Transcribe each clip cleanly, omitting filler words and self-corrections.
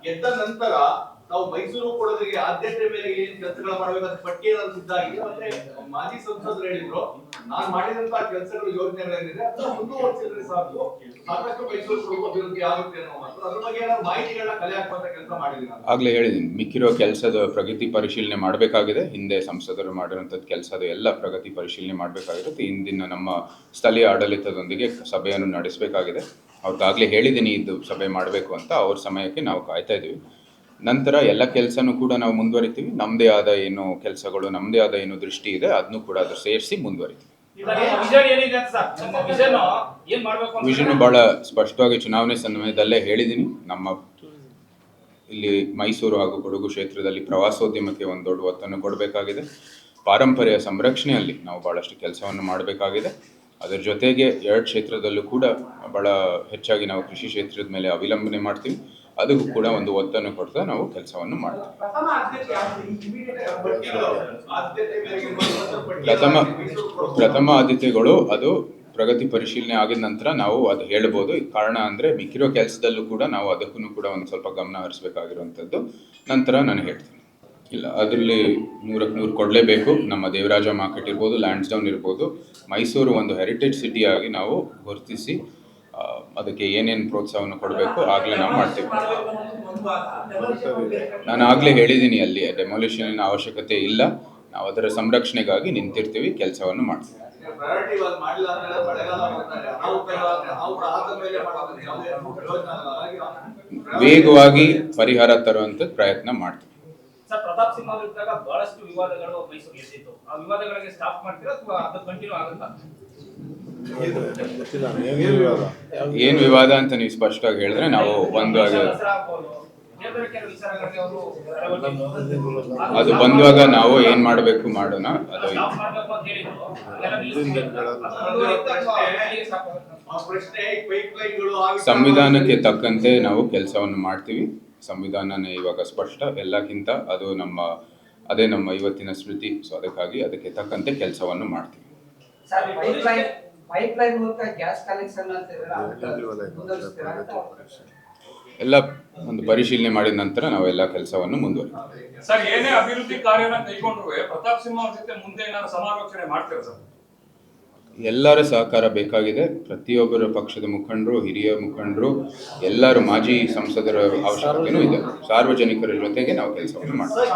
ಗೆದ್ದ ನಂತರ ನಾವು ಮೈಸೂರು ಕೊಡೋದಕ್ಕೆ ಆದ್ಯತೆ ಮೇಲೆ ಏನ್ ಕೆಲಸಗಳು ಮಾಡಬೇಕಾದ ಪಟ್ಟಿಯನ್ನು ಸಿದ್ಧಾಗಿದೆ. ಮತ್ತೆ ಮಾಜಿ ಸಂಸದರು ಹೇಳಿದ್ರು, ನಾನು ಮಾಡಿದಂತಹ ಕೆಲಸಗಳು ಯೋಜನೆಗಳೇನಿದೆ ಅದನ್ನ ಮುಂದುವರಿಸಿದ್ರೆ ಸಾಕು, ಸಾಕಷ್ಟು ಮೈಸೂರು ಕೊಡಗು ಅಭಿವೃದ್ಧಿ ಆಗುತ್ತೆ ಅನ್ನೋ ಮಾತು. ಅದ್ರ ಬಗ್ಗೆ ಏನಾದ್ರು ಮಾಹಿತಿಗಳನ್ನ ಕಲೆ ಹಾಕುವಂತ ಕೆಲಸ ಮಾಡಿದೀನಿ. ಆಗ್ಲೇ ಹೇಳಿದ್ದೀನಿ, ಮಿಕ್ಕಿರೋ ಕೆಲಸದ ಪ್ರಗತಿ ಪರಿಶೀಲನೆ ಮಾಡಬೇಕಾಗಿದೆ. ಹಿಂದೆ ಸಂಸದರು ಮಾಡಿರುವಂಥದ್ದು ಕೆಲಸದ ಎಲ್ಲ ಪ್ರಗತಿ ಪರಿಶೀಲನೆ ಮಾಡಬೇಕಾಗಿರುತ್ತೆ. ಇಂದಿನ ನಮ್ಮ ಸ್ಥಳೀಯ ಆಡಳಿತದೊಂದಿಗೆ ಸಭೆಯನ್ನು ನಡೆಸಬೇಕಾಗಿದೆ. ಅವ್ರಿಗಾಗಲೇ ಹೇಳಿದ್ದೀನಿ ಇದು ಸಭೆ ಮಾಡಬೇಕು ಅಂತ. ಅವ್ರ ಸಮಯಕ್ಕೆ ನಾವು ಕಾಯ್ತಾ ಇದ್ದೀವಿ. ನಂತರ ಎಲ್ಲ ಕೆಲಸನೂ ಕೂಡ ನಾವು ಮುಂದುವರಿತೀವಿ. ನಮ್ಮದೇ ಆದ ಏನು ಕೆಲಸಗಳು, ನಮ್ಮದೇ ಆದ ಏನು ದೃಷ್ಟಿ ಇದೆ ಅದನ್ನು ಕೂಡ ಅದು ಸೇರಿಸಿ ಮುಂದುವರಿತೀವಿ. ವಿಷನ್ ಭಾಳ ಸ್ಪಷ್ಟವಾಗಿ ಚುನಾವಣೆ ಸಮಯದಲ್ಲೇ ಹೇಳಿದ್ದೀನಿ. ನಮ್ಮ ಇಲ್ಲಿ ಮೈಸೂರು ಹಾಗೂ ಕೊಡಗು ಕ್ಷೇತ್ರದಲ್ಲಿ ಪ್ರವಾಸೋದ್ಯಮಕ್ಕೆ ಒಂದು ದೊಡ್ಡ ಒತ್ತನ್ನು ಕೊಡಬೇಕಾಗಿದೆ. ಪಾರಂಪರ್ಯ ಸಂರಕ್ಷಣೆಯಲ್ಲಿ ನಾವು ಭಾಳಷ್ಟು ಕೆಲಸವನ್ನು ಮಾಡಬೇಕಾಗಿದೆ. ಅದರ ಜೊತೆಗೆ ಎರಡು ಕ್ಷೇತ್ರದಲ್ಲೂ ಕೂಡ ಭಾಳ ಹೆಚ್ಚಾಗಿ ನಾವು ಕೃಷಿ ಕ್ಷೇತ್ರದ ಮೇಲೆ ಅವಲಂಬನೆ ಮಾಡ್ತೀವಿ. ಅದಕ್ಕೂ ಕೂಡ ಒಂದು ಒತ್ತನ್ನು ಕೊಡ್ತಾ ನಾವು ಕೆಲಸವನ್ನು ಮಾಡ್ತೀವಿ. ಪ್ರಥಮ ಆದ್ಯತೆಗಳು ಅದು ಪ್ರಗತಿ ಪರಿಶೀಲನೆ ಆಗಿದ ನಂತರ ನಾವು ಅದು ಹೇಳ್ಬೋದು. ಕಾರಣ ಅಂದರೆ ಮಿಕ್ಕಿರೋ ಕೆಲಸದಲ್ಲೂ ಕೂಡ ನಾವು ಅದಕ್ಕೂ ಕೂಡ ಒಂದು ಸ್ವಲ್ಪ ಗಮನ ಹರಿಸಬೇಕಾಗಿರುವಂಥದ್ದು. ನಂತರ ನಾನು ಹೇಳ್ತೀನಿ. ಇಲ್ಲ, ಅದರಲ್ಲಿ 100ಕ್ಕೆ 100 ಕೊಡಲೇಬೇಕು. ನಮ್ಮ ದೇವರಾಜ ಮಾರ್ಕೆಟ್ ಇರ್ಬೋದು, ಲ್ಯಾಂಡ್ಸ್ಡೌನ್ ಇರ್ಬೋದು, ಮೈಸೂರು ಒಂದು ಹೆರಿಟೇಜ್ ಸಿಟಿಯಾಗಿ ನಾವು ಗುರುತಿಸಿ ಅದಕ್ಕೆ ಏನೇನು ಪ್ರೋತ್ಸಾಹವನ್ನು ಕೊಡಬೇಕು ಆಗಲೇ ನಾವು ಮಾಡ್ತೀವಿ. ನಾನು ಆಗಲೇ ಹೇಳಿದ್ದೀನಿ, ಅಲ್ಲಿ ಡೆಮೊಲಿಷನ್ ಅವಶ್ಯಕತೆ ಇಲ್ಲ. ನಾವು ಅದರ ಸಂರಕ್ಷಣೆಗಾಗಿ ನಿಂತಿರ್ತೀವಿ, ಕೆಲಸವನ್ನು ಮಾಡ್ತೀವಿ. ವೇಗವಾಗಿ ಪರಿಹಾರ ತರುವಂತ ಪ್ರಯತ್ನ ಮಾಡ್ತೀವಿ. ಸರ್, ಪ್ರತಾಪ್ ಸಿಂಹ ವಿರುದ್ಧ ಬಹಳಷ್ಟು ವಿವಾದಗಳು ಮೈಸೂರಿಗೆ ಎದ್ದಿತ್ತು. ಆ ವಿವಾದಗಳಿಗೆ ಸ್ಟಾಪ್ ಮಾಡ್ತೀರಾ ಅಥವಾ ಅದು ಕಂಟಿನ್ಯೂ ಆಗುತ್ತಾ? ಏನು ವಿವಾದ ಅಂತ ನೀವು ಸ್ಪಷ್ಟವಾಗಿ ಹೇಳಿದ್ರೆ ನಾವು ಬಂದಾಗ ಅದು ಬಂದಾಗ ನಾವು ಏನ್ ಮಾಡಬೇಕು ಮಾಡೋಣ. ಅದು ಸಂವಿಧಾನಕ್ಕೆ ತಕ್ಕಂತೆ ನಾವು ಕೆಲಸವನ್ನು ಮಾಡ್ತೀವಿ. ಸಂವಿಧಾನನೇ ಇವಾಗ ಸ್ಪಷ್ಟ ಎಲ್ಲಕ್ಕಿಂತ. ಅದು ಅದೇ ನಮ್ಮ ಇವತ್ತಿನ ಸ್ಮೃತಿ. ಸೊ ಅದಕ್ಕಾಗಿ ಅದಕ್ಕೆ ತಕ್ಕಂತೆ ಕೆಲಸವನ್ನು ಮಾಡ್ತೀವಿ. ಎಲ್ಲ ಒಂದು ಪರಿಶೀಲನೆ ಮಾಡಿದ ನಂತರ ನಾವೆಲ್ಲ ಕೆಲಸವನ್ನು ಮುಂದುವರಿತೀವಿ. ಸರ್, ಏನೇ ಅಭಿವೃದ್ಧಿ ಕಾರ್ಯನ ಕೈಗೊಂಡ್ರು ಪ್ರತಾಪ್ ಸಿಂಹ ಅವ್ರ ಜೊತೆ ಮುಂದೆ ಏನಾದ್ರು ಸಮಾಲೋಚನೆ ಮಾಡ್ತೀರಾ ಸರ್? ಎಲ್ಲರ ಸಹಕಾರ ಬೇಕಾಗಿದೆ. ಪ್ರತಿಯೊಬ್ಬರ ಪಕ್ಷದ ಮುಖಂಡರು, ಹಿರಿಯ ಮುಖಂಡರು, ಎಲ್ಲರೂ, ಮಾಜಿ ಸಂಸದರ ಅವಶ್ಯಕತೆಯೂ ಇದೆ. ಸಾರ್ವಜನಿಕರ ಜೊತೆಗೆ ನಾವು ಕೆಲಸವನ್ನು ಮಾಡ್ತೀವಿ.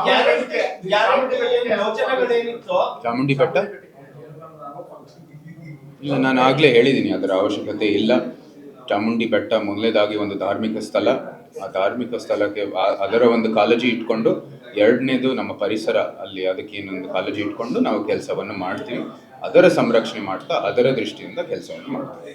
ಚಾಮುಂಡಿ ಬೆಟ್ಟ ಇಲ್ಲ, ನಾನು ಆಗಲೇ ಹೇಳಿದ್ದೀನಿ, ಅದರ ಅವಶ್ಯಕತೆ ಇಲ್ಲ. ಚಾಮುಂಡಿ ಬೆಟ್ಟ ಮೊದಲನೇದಾಗಿ ಒಂದು ಧಾರ್ಮಿಕ ಸ್ಥಳ. ಆ ಧಾರ್ಮಿಕ ಸ್ಥಳಕ್ಕೆ ಅದರ ಒಂದು ಕಾಳಜಿ ಇಟ್ಕೊಂಡು, ಎರಡನೇದು ನಮ್ಮ ಪರಿಸರ, ಅಲ್ಲಿ ಅದಕ್ಕೆ ಇನ್ನೊಂದು ಕಾಳಜಿ ಇಟ್ಕೊಂಡು ನಾವು ಕೆಲಸವನ್ನು ಮಾಡ್ತೀವಿ. ಅದರ ಸಂರಕ್ಷಣೆ ಮಾಡ್ತಾ ಅದರ ದೃಷ್ಟಿಯಿಂದ ಕೆಲಸವನ್ನು ಮಾಡ್ತೀವಿ.